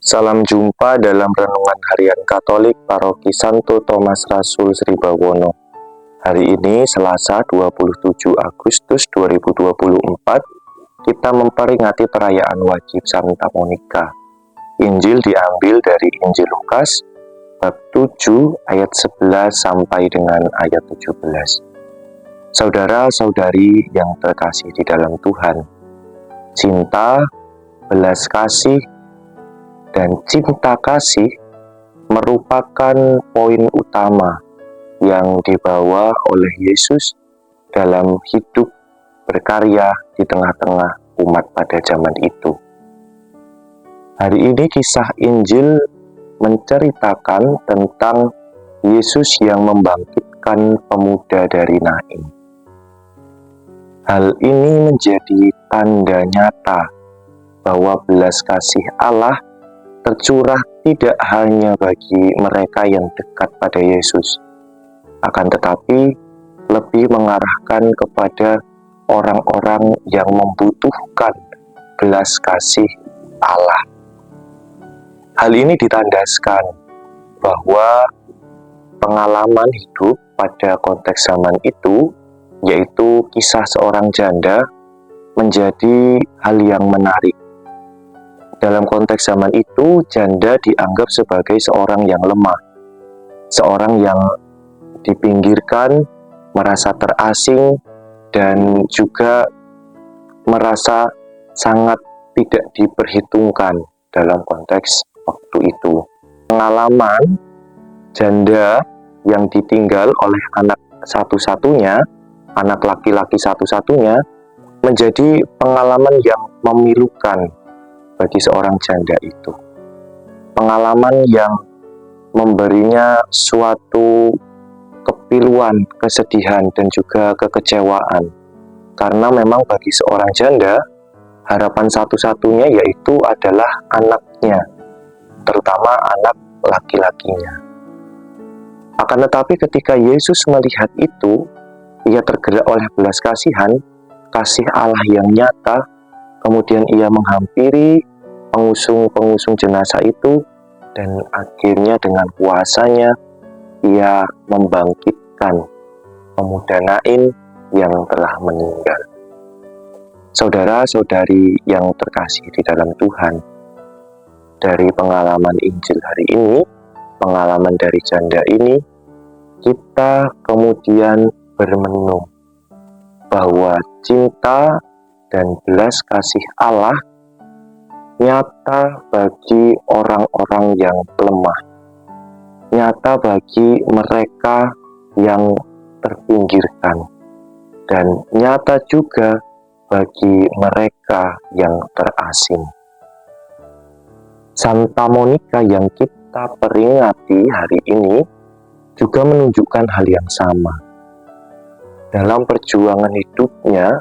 Salam jumpa dalam Renungan Harian Katolik Paroki Santo Thomas Rasul Sribawono. Hari ini Selasa 27 Agustus 2024, kita memperingati perayaan wajib Santa Monica. Injil diambil dari Injil Lukas bab 7 ayat 11 sampai dengan ayat 17. Saudara-saudari yang terkasih di dalam Tuhan, cinta, belas kasih, dan cinta kasih merupakan poin utama yang dibawa oleh Yesus dalam hidup berkarya di tengah-tengah umat pada zaman itu. Hari ini kisah Injil menceritakan tentang Yesus yang membangkitkan pemuda dari Nain. Hal ini menjadi tanda nyata bahwa belas kasih Allah tercurah tidak hanya bagi mereka yang dekat pada Yesus, akan tetapi lebih mengarahkan kepada orang-orang yang membutuhkan belas kasih Allah. Hal ini ditandaskan bahwa pengalaman hidup pada konteks zaman itu, yaitu kisah seorang janda, menjadi hal yang menarik. Dalam konteks zaman itu, janda dianggap sebagai seorang yang lemah, seorang yang dipinggirkan, merasa terasing, dan juga merasa sangat tidak diperhitungkan dalam konteks waktu itu. Pengalaman janda yang ditinggal oleh anak satu-satunya, anak laki-laki satu-satunya, menjadi pengalaman yang memilukan bagi seorang janda itu. Pengalaman yang memberinya suatu kepiluan, kesedihan, dan juga kekecewaan. Karena memang bagi seorang janda, harapan satu-satunya yaitu adalah anaknya, terutama anak laki-lakinya. Akan tetapi ketika Yesus melihat itu, ia tergerak oleh belas kasihan, kasih Allah yang nyata. Kemudian ia menghampiri pengusung jenazah itu, dan akhirnya dengan kuasanya ia membangkitkan pemuda Nain yang telah meninggal. Saudara-saudari yang terkasih di dalam Tuhan, dari pengalaman Injil hari ini, pengalaman dari janda ini, kita kemudian bermenung bahwa cinta dan belas kasih Allah nyata bagi orang-orang yang lemah, nyata bagi mereka yang terpinggirkan, dan nyata juga bagi mereka yang terasing. Santa Monica yang kita peringati hari ini juga menunjukkan hal yang sama. Dalam perjuangan hidupnya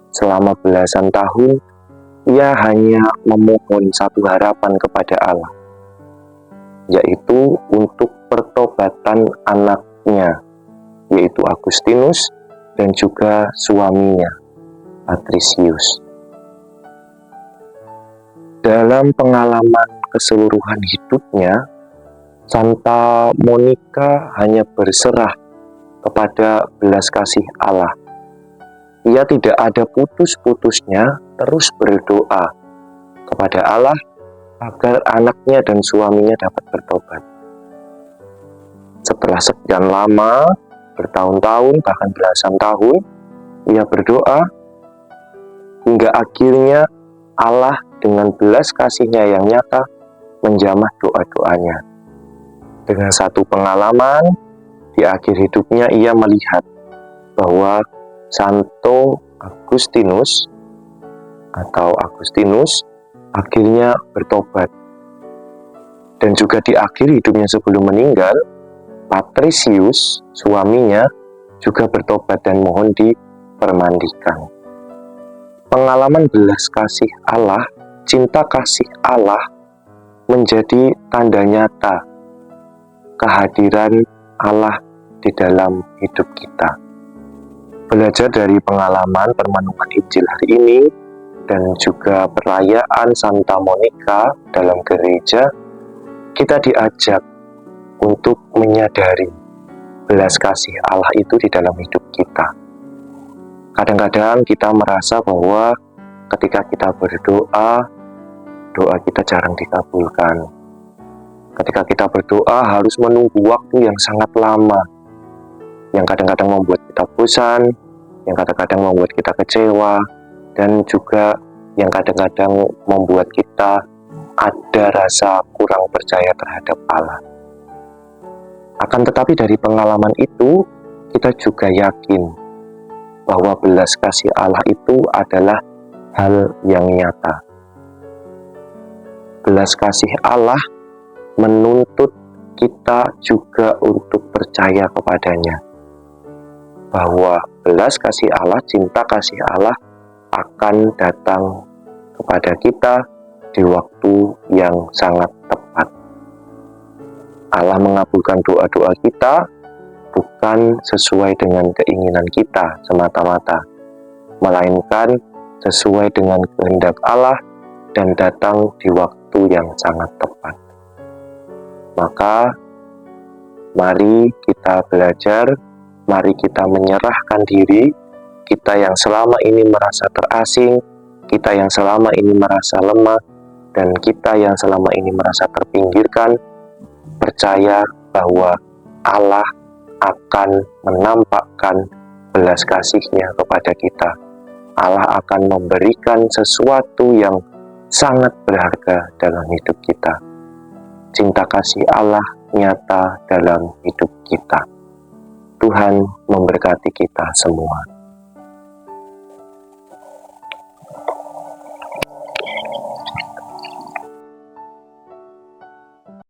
selama belasan tahun, ia hanya memohon satu harapan kepada Allah, yaitu untuk pertobatan anaknya, yaitu Agustinus, dan juga suaminya, Patricius. Dalam pengalaman keseluruhan hidupnya, Santa Monica hanya berserah kepada belas kasih Allah. Ia tidak ada putus-putusnya terus berdoa kepada Allah agar anaknya dan suaminya dapat bertobat. Setelah sekian lama, bertahun-tahun, bahkan belasan tahun, ia berdoa hingga akhirnya Allah dengan belas kasih-Nya yang nyata menjamah doa-doanya. Dengan satu pengalaman, di akhir hidupnya ia melihat bahwa Santo Agustinus akhirnya bertobat. Dan juga di akhir hidupnya sebelum meninggal, Patricius, suaminya, juga bertobat dan mohon dipermandikan. Pengalaman belas kasih Allah, cinta kasih Allah, menjadi tanda nyata kehadiran Allah di dalam hidup kita. Belajar dari pengalaman permenungan Injil hari ini, dan juga perayaan Santa Monica dalam gereja, kita diajak untuk menyadari belas kasih Allah itu di dalam hidup kita. Kadang-kadang kita merasa bahwa ketika kita berdoa, doa kita jarang dikabulkan. Ketika kita berdoa harus menunggu waktu yang sangat lama, yang kadang-kadang membuat kita bosan, yang kadang-kadang membuat kita kecewa, dan juga yang kadang-kadang membuat kita ada rasa kurang percaya terhadap Allah. Akan tetapi dari pengalaman itu, kita juga yakin bahwa belas kasih Allah itu adalah hal yang nyata. Belas kasih Allah menuntut kita juga untuk percaya kepadanya, bahwa belas kasih Allah, cinta kasih Allah akan datang kepada kita di waktu yang sangat tepat. Allah mengabulkan doa-doa kita bukan sesuai dengan keinginan kita semata-mata, melainkan sesuai dengan kehendak Allah dan datang di waktu yang sangat tepat. Maka, mari kita belajar, mari kita menyerahkan diri, kita yang selama ini merasa terasing, kita yang selama ini merasa lemah, dan kita yang selama ini merasa terpinggirkan, percaya bahwa Allah akan menampakkan belas kasih-Nya kepada kita. Allah akan memberikan sesuatu yang sangat berharga dalam hidup kita. Cinta kasih Allah nyata dalam hidup kita. Tuhan memberkati kita semua.